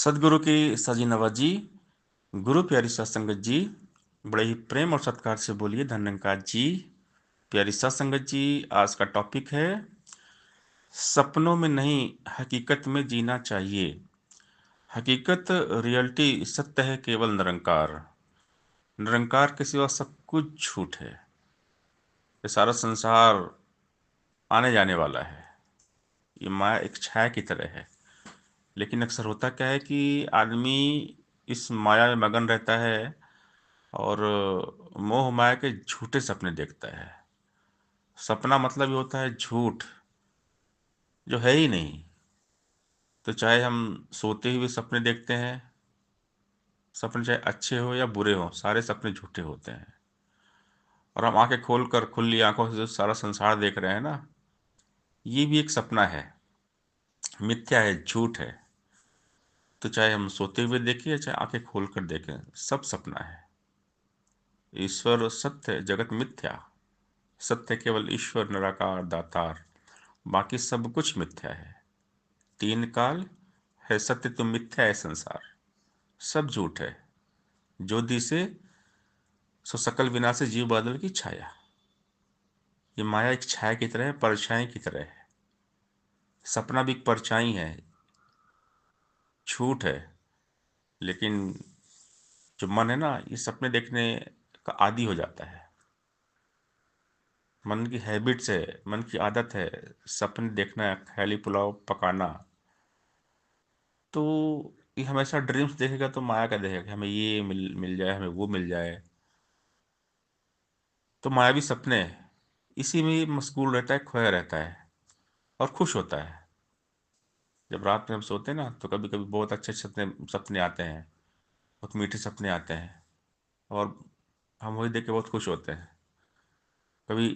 सदगुरु की सजी नवाजी। गुरु प्यारी सत्संगत जी, बड़े ही प्रेम और सत्कार से बोलिए धन्यकार जी। प्यारी सत्संगत जी, आज का टॉपिक है सपनों में नहीं हकीकत में जीना चाहिए। हकीकत, रियलिटी, सत्य है केवल निरंकार। निरंकार के सिवा सब कुछ झूठ है। ये सारा संसार आने जाने वाला है। ये माया एक छाया की तरह है। लेकिन अक्सर होता क्या है कि आदमी इस माया में मगन रहता है और मोह माया के झूठे सपने देखता है। सपना मतलब ये होता है झूठ, जो है ही नहीं। तो चाहे हम सोते हुए सपने देखते हैं, सपने चाहे अच्छे हो या बुरे हो, सारे सपने झूठे होते हैं। और हम आंखें खोल कर खुली आंखों से जो सारा संसार देख रहे हैं ना, ये भी एक सपना है, मिथ्या है, झूठ है। तो चाहे हम सोते हुए देखें या चाहे आंखें खोल कर देखें, सब सपना है। ईश्वर सत्य, जगत मिथ्या। सत्य केवल ईश्वर निराकार दातार, बाकी सब कुछ मिथ्या है। तीन काल है सत्य, तो मिथ्या है संसार। सब झूठ है। जो दिसे सो सकल विनाशी, जीव बादल की छाया। ये माया एक छाया की तरह है, परछाई की तरह है। सपना भी एक परछाई है, झूठ है। लेकिन जो मन है ना, ये सपने देखने का आदी हो जाता है। मन की हैबिट्स है, मन की आदत है सपने देखना, ख्याली पुलाव पकाना। तो ये हमेशा ड्रीम्स देखेगा तो माया का देखेगा कि हमें ये मिल मिल जाए, हमें वो मिल जाए। तो मायावी सपने, इसी में ही मशगूल रहता है, खोया रहता है और खुश होता है। जब रात में हम सोते हैं ना, तो कभी कभी बहुत अच्छे सपने सपने आते हैं, बहुत मीठे सपने आते हैं, और हम वही देख के बहुत खुश होते हैं। कभी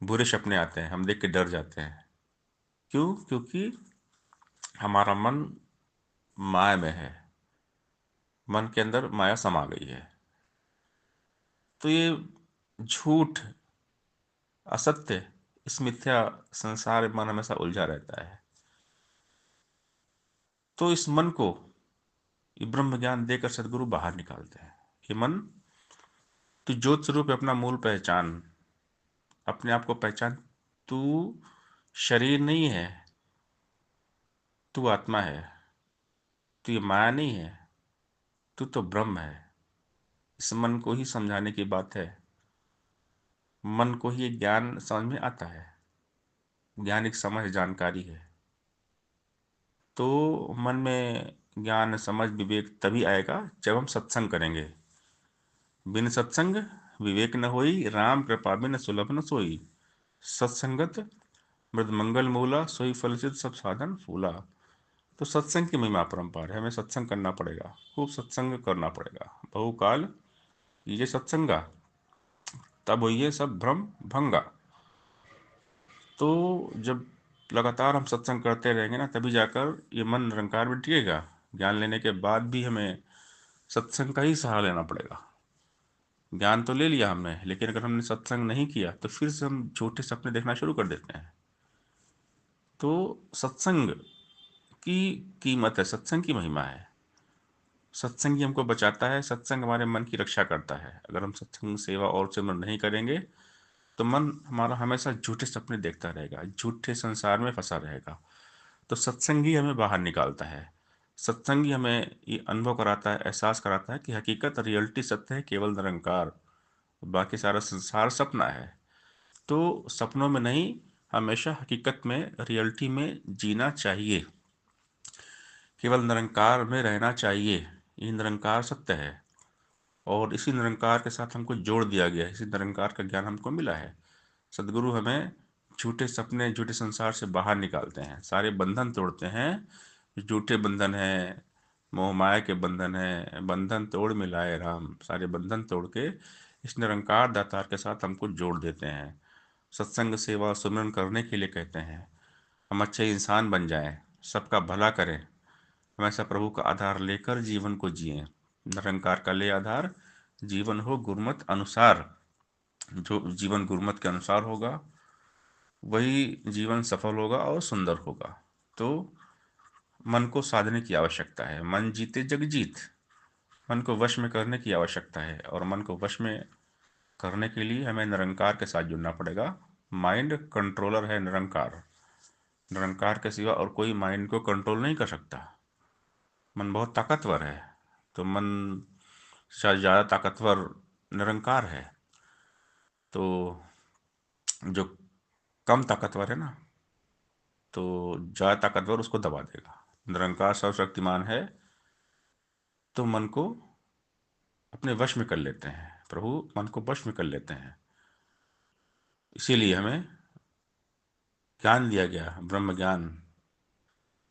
बुरे सपने आते हैं, हम देख के डर जाते हैं। क्यों? क्योंकि हमारा मन माया में है, मन के अंदर माया समा गई है। तो ये झूठ, असत्य, इस मिथ्या संसार में मन हमेशा उलझा रहता है। तो इस मन को ये ब्रह्म ज्ञान देकर सदगुरु बाहर निकालते हैं। ये मन, तू ज्योत स्वरूप है, अपना मूल पहचान, अपने आप को पहचान। तू शरीर नहीं है, तू आत्मा है। तू ये माया नहीं है, तू तो ब्रह्म है। इस मन को ही समझाने की बात है। मन को ही ये ज्ञान समझ में आता है। ज्ञान एक समझ, जानकारी है। तो मन में ज्ञान समझ विवेक तभी आएगा जब हम सत्संग करेंगे। बिन सत्संग विवेक न होई, राम कृपा बिन सुलभ न सोई। सत्संगत मृद मंगल मूला, सोई फलसित सब साधन फूला। तो सत्संग की महिमा अपरंपार है। हमें सत्संग करना पड़ेगा, खूब सत्संग करना पड़ेगा। बहुकाल ये सत्संगा, तब होइए सब भ्रम भंगा। तो जब लगातार हम सत्संग करते रहेंगे ना, तभी जाकर ये मन निरंकार में टिकेगा। ज्ञान लेने के बाद भी हमें सत्संग का ही सहारा लेना पड़ेगा। ज्ञान तो ले लिया हमने, लेकिन अगर हमने सत्संग नहीं किया तो फिर से हम झूठे सपने देखना शुरू कर देते हैं। तो सत्संग की कीमत है, सत्संग की महिमा है। सत्संग ही हमको बचाता है, सत्संग हमारे मन की रक्षा करता है। अगर हम सत्संग सेवा और सिमरन नहीं करेंगे तो मन हमारा हमेशा झूठे सपने देखता रहेगा, झूठे संसार में फंसा रहेगा। तो सत्संग ही हमें बाहर निकालता है। सत्संग ही हमें ये अनुभव कराता है, एहसास कराता है कि हकीकत, रियलिटी सत्य है केवल निरंकार, बाकी सारा संसार सपना है। तो सपनों में नहीं, हमेशा हकीकत में, रियलिटी में जीना चाहिए। केवल निरंकार में रहना चाहिए। ये निरंकार सत्य है, और इसी निरंकार के साथ हमको जोड़ दिया गया है। इसी निरंकार का ज्ञान हमको मिला है। सदगुरु हमें झूठे सपने, झूठे संसार से बाहर निकालते हैं, सारे बंधन तोड़ते हैं। झूठे बंधन है, मोह माया के बंधन है, बंधन तोड़ मिलाए राम। सारे बंधन तोड़ के इस निरंकार दातार के साथ हमको जोड़ देते हैं। सत्संग सेवा सुमरन करने के लिए कहते हैं। हम अच्छे इंसान बन जाएं, सबका भला करें, हमेशा प्रभु का आधार लेकर जीवन को जिएं। निरंकार का ले आधार, जीवन हो गुरमत अनुसार। जो जीवन गुरमत के अनुसार होगा, वही जीवन सफल होगा और सुंदर होगा। तो मन को साधने की आवश्यकता है। मन जीते जग जीत। मन को वश में करने की आवश्यकता है, और मन को वश में करने के लिए हमें निरंकार के साथ जुड़ना पड़ेगा। माइंड कंट्रोलर है निरंकार। निरंकार के सिवा और कोई माइंड को कंट्रोल नहीं कर सकता। मन बहुत ताकतवर है, तो मन शायद ज़्यादा ताकतवर निरंकार है। तो जो कम ताकतवर है ना, तो ज़्यादा ताकतवर उसको दबा देगा। निरंकार सर्वशक्तिमान है, तो मन को अपने वश में कर लेते हैं। प्रभु मन को वश में कर लेते हैं। इसीलिए हमें ज्ञान दिया गया, ब्रह्म ज्ञान।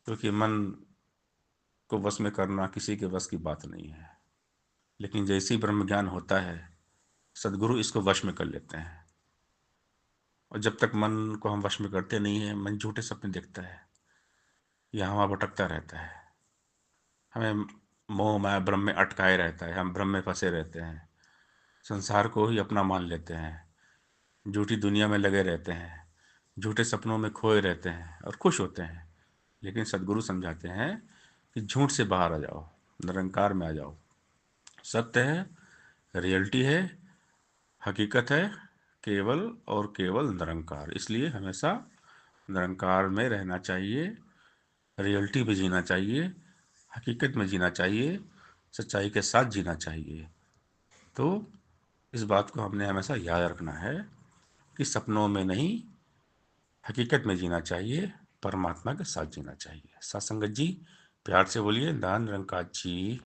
क्योंकि मन को वश में करना किसी के वश की बात नहीं है। लेकिन जैसे ही ब्रह्म ज्ञान होता है, सदगुरु इसको वश में कर लेते हैं। और जब तक मन को हम वश में करते नहीं हैं, मन झूठे सपने देखता है, यहाँ वहाँ भटकता रहता है। हमें मोह माया भ्रम में अटकाए रहता है, हम भ्रम में फंसे रहते हैं, संसार को ही अपना मान लेते हैं, झूठी दुनिया में लगे रहते हैं, झूठे सपनों में खोए रहते हैं और खुश होते हैं। लेकिन सदगुरु समझाते हैं कि झूठ से बाहर आ जाओ, निरंकार में आ जाओ। सत्य है, रियलिटी है, हकीकत है, केवल और केवल निरंकार। इसलिए हमेशा निरंकार में रहना चाहिए, रियलिटी में जीना चाहिए, हकीकत में जीना चाहिए, सच्चाई के साथ जीना चाहिए। तो इस बात को हमने हमेशा याद रखना है कि सपनों में नहीं, हकीकत में जीना चाहिए, परमात्मा के साथ जीना चाहिए। सत्संगत जी, प्यार से बोलिए, दान निरंकार जी।